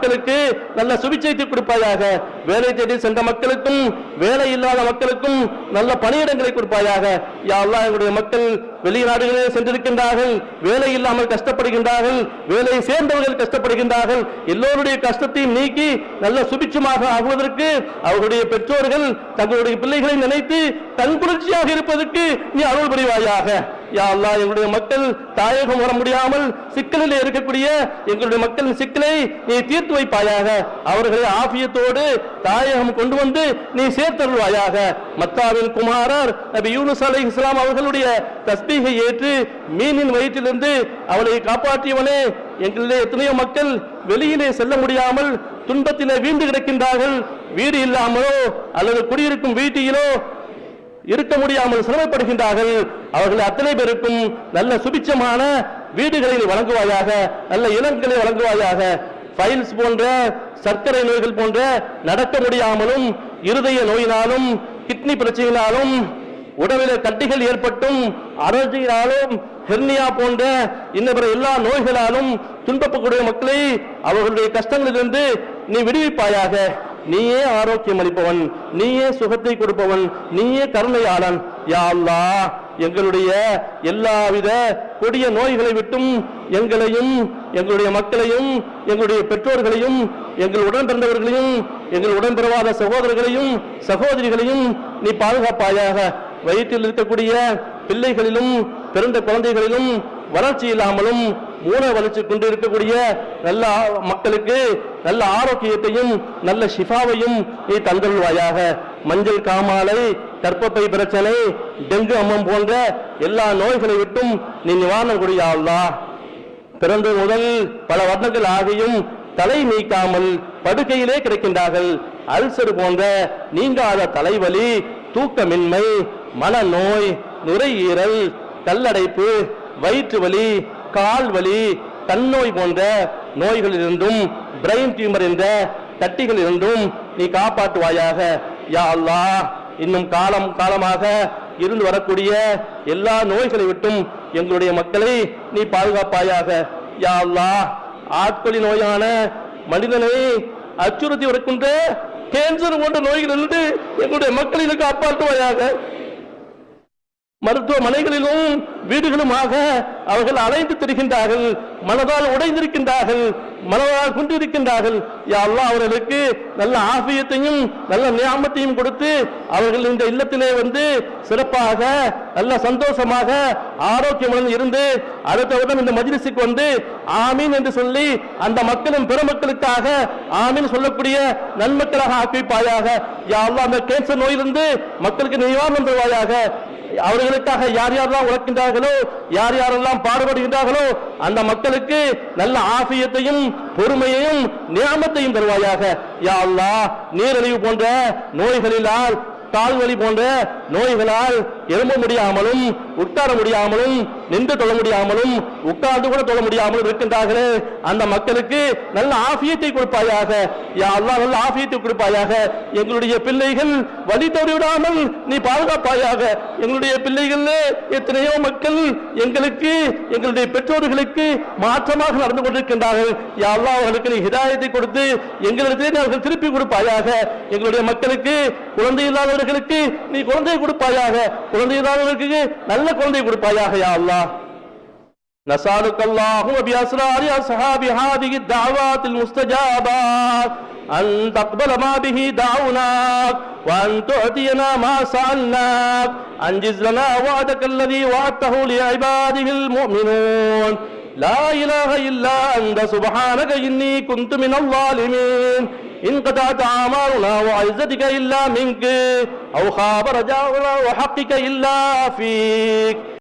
மக்களுக்கு நல்ல சுபிச்சைத்தை கொடுப்பாயாக. வேலை தேடி சென்ற மக்களுக்கும் வேலை இல்லாத மக்களுக்கும் நல்ல பணியிடங்களை கொடுப்பாயாக. யா அல்லாஹ், எங்களுடைய மக்கள் வெளிநாடுகளில் சென்றிருக்கின்றார்கள், வேலை இல்லாமல் கஷ்டப்படுகின்றார்கள், வேலையை சேர்ந்தவர்கள் கஷ்டப்படுகின்றார்கள். எல்லோருடைய கஷ்டத்தையும் நீக்கி நல்ல சுபிட்சமாக ஆகுவதற்கு அவர்களுடைய பெற்றோர்கள் தங்களுடைய பிள்ளைகளை நினைத்து தன் குளிர்ச்சியாக இருப்பதற்கு நீ அருள் புரிவாயாக. யா அல்லாஹ், எங்களுடைய மக்கள் தாயகம் வர முடியாமல் சிக்கலில் இருக்கக்கூடிய எங்களுடைய மக்களின் சிக்கலை நீ தீர்த்து வைப்பாயாக. அவர்களை ஆபியத்தோடு தாயகம் கொண்டு வந்து நீ சேர்த்தருள்வாயாக. மக்காவின் குமாரர் நபி யூனுஸ் அலைஹிஸ்ஸலாம் அவர்களுடைய தஸ்பீகை ஏற்று மீனின் வயிற்றிலிருந்து அவளை காப்பாற்றியவனே, எங்களிலே எத்தனையோ மக்கள் வெளியிலே செல்ல முடியாமல் துன்பத்திலே வீழ்ந்து கிடக்கின்றார்கள். வீடு இல்லாமலோ அல்லது குடியிருக்கும் வீட்டிலோ இருக்க முடியாமல் சிரமப்படுகின்றார்கள். அவர்கள் அத்தனை பேருக்கும் நல்ல சுபிச்சமான வீடுகளை வழங்குவாயாக, நல்ல இளங்களை வழங்குவாயாக. ஃபைல்ஸ் போன்ற சர்க்கரை நோய்கள் போன்ற நடக்க முடியாமலும் இருதய நோயினாலும் கிட்னி பிரச்சனையினாலும் உடலிலே கட்டிகள் ஏற்பட்டும் அலர்ஜியினாலும் ஹெர்னியா போன்ற இன்னபிற எல்லா நோய்களாலும் துன்பப்படக்கூடிய மக்களை அவர்களுடைய கஷ்டங்களிலிருந்து நீ விடுவிப்பாயாக. நீயே ஆரோக்கியம் அளிப்பவன், நீயே சுகத்தை கொடுப்பவன், நீயே கருணையாளன். யா அல்லாஹ், எங்களுடைய எல்லாவித கொடிய நோய்களை விட்டும் எங்களையும் எங்களுடைய மக்களையும் எங்களுடைய பெற்றோர்களையும் எங்கள் உடன் பிறந்தவர்களையும் எங்கள் உடன் பிறவாத சகோதரர்களையும் சகோதரிகளையும் நீ பாதுகாப்பாயாக. வயிற்றில் இருக்கக்கூடிய பிள்ளைகளிலும் பிறந்த குழந்தைகளிலும் வளர்ச்சி இல்லாமலும் மூல வளர்ச்சி கொண்டு இருக்கக்கூடிய நல்ல மக்களுக்கு நல்ல ஆரோக்கியத்தையும் நல்ல ஷிஃபாவையும் நீ தந்தருள்வாயாக. மஞ்சள் காமாலை, கர்ப்பப்பை பிரச்சனை, டெங்கு அம்மம் போன்ற எல்லா நோய்களை விட்டும் நீ நிவாரணம் கொடு யா அல்லாஹ். பிறந்த முதல் பல வருடங்கள் ஆகியும் தலை நீக்காமல் படுக்கையிலே கிடைக்கின்றார்கள். அல்சர் போன்ற நீங்காத தலைவலி, தூக்கமின்மை, மனநோய், நுரையீரல், கல்லடைப்பு, வயிற்று வலி, கால் வலி, கண்ணோய் போன்ற நோய்களிலிருந்தும் பிரெயின் டியூமர் என்ற கட்டிகள் இருந்தும் நீ காப்பாற்றுவாயாக. யா அல்லாஹ், இன்னும் காலமாக இருந்து வரக்கூடிய எல்லா நோய்களை விட்டும் எங்களுடைய மக்களை நீ பாதுகாப்பாயாக. யா அல்லாஹ், ஆட்கொலி நோயான மனிதனை அச்சுறுத்தி வருகின்ற கேன்சர் போன்ற நோய்களிலிருந்து எங்களுடைய மக்களை காப்பாற்றுவாயாக. மருத்துவமனைகளிலும் வீடுகளுமாக அவர்கள் அலைந்து திரிகின்றார்கள், மனதால் உடைந்திருக்கின்றார்கள், மனதால் கொண்டிருக்கின்றார்கள். யா அல்லாஹ், அவர்களுக்கு நல்ல ஆஃபியத்தையும் நல்ல நியாமத்தையும் கொடுத்து அவர்கள் இந்த இல்லத்திலே வந்து சிறப்பாக நல்ல சந்தோஷமாக ஆரோக்கியமுடன் இருந்து அடுத்தவுடன் இந்த மஜ்லிஸுக்கு வந்து ஆமீன் என்று சொல்லி அந்த மக்களின் பிற மக்களுக்காக ஆமீன் சொல்லக்கூடிய நன்மக்களாக ஆக்கிப்பாயாக. யா அல்லாஹ், அந்த கேன்சர் நோயிலிருந்து மக்களுக்கு நிவாரணம் தருவாயாக. அவர்களுக்காக யார் யாரெல்லாம் உழைக்கின்றார்களோ, யார் யாரெல்லாம் பாடுபடுகின்றார்களோ அந்த மக்களுக்கு நல்ல ஆஃபியத்தையும் பொறுமையையும் நியாமத்தையும் தருவாயாக. யா அல்லாஹ், நீரிழிவு போன்ற நோய்களினால், கால்வலி போன்ற நோய்களால் எழும்ப முடியாமலும் உட்கார முடியாமலும் நின்று தொழ முடியாமலும் உட்கார்ந்து கூட தொழ முடியாமலும் இருக்கின்றார்களே அந்த மக்களுக்கு நல்ல ஆஃபியத்தை கொடுப்பாயாக. யா அல்லாஹ், நல்ல ஆஃபியத்தை கொடுப்பாயாக. எங்களுடைய பிள்ளைகள் வழி தவறிவிடாமல் நீ பாதுகாப்பாயாக. எங்களுடைய பிள்ளைகள் எத்தனையோ மக்கள் எங்களுக்கு எங்களுடைய பெற்றோர்களுக்கு மாற்றமாக நடந்து கொண்டிருக்கின்றார்கள். யா அல்லாஹ், அவர்களுக்கு நீ ஹிதாயத்தை கொடுத்து எங்களிடத்திலே அவர்கள் திருப்பி கொடுப்பாயாக. எங்களுடைய மக்களுக்கு குழந்தை இல்லாதவர்களுக்கு நீ குழந்தையை கொடுப்பாயாக. குழந்தை இல்லாதவர்களுக்கு நல்ல குழந்தை கொடுப்பாயாக. யா அல்லாஹ், نسألك اللهم بأسرار أصحاب هذه الدعوات المستجابات أن تقبل ما به دعوناك وأن تعطينا ما سألناك. أنجز لنا وعدك الذي وعدته لعباده المؤمنون. لا إله إلا أنت سبحانك إني كنت من الظالمين. إن قطعت أعمالنا وعزتك إلا منك أو خاب رجاؤنا وحقك إلا فيك.